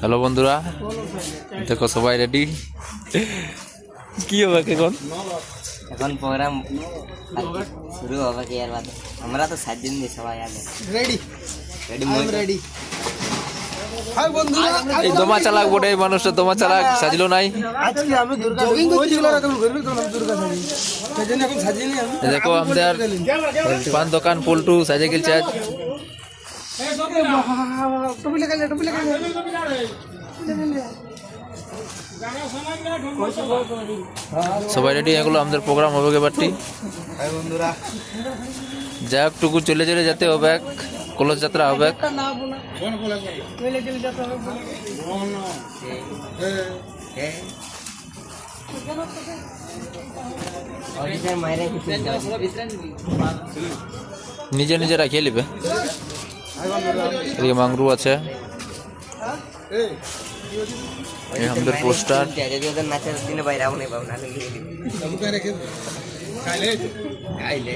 Hello বন্ধুরা, দেখো সবাই রেডি। কি হবে এখন? এখন প্রোগ্রাম শুরু হবে কি আর বাদ আমরা তো 7 দিন দিয়ে সবাই আগে ready ready I am ready. Hi বন্ধুরা, এই দমা চালাক বটে, এই মানুষটা দমা চালাক সাজলো নাই। আজকে আমি দুর্গা জগিং করছি না, এখন ঘুরবি তো না দুর্গা সাজি সেজন্য এখন সাজিনি আমি। এই দেখো আমাদের পান দোকান পল্টু সাজে গেছে আজ। টুপি লাগালে সবাই রেডি, এগুলো আমাদের প্রোগ্রাম হবে এবারটি। হাই বন্ধুরা, যা টুকু চলে চলে যেতে হবে, কলস যাত্রা হবে। না বলা চলে যেতে হবে অডিশন মাইরে নিজে নিজে রাখিয়ে নিবে। এদিকে মাংরু আছে, এই আমাদের পোস্টার। যদি ওদের নাচের দিনে বাইরে আগুনে পাবো না খাইলে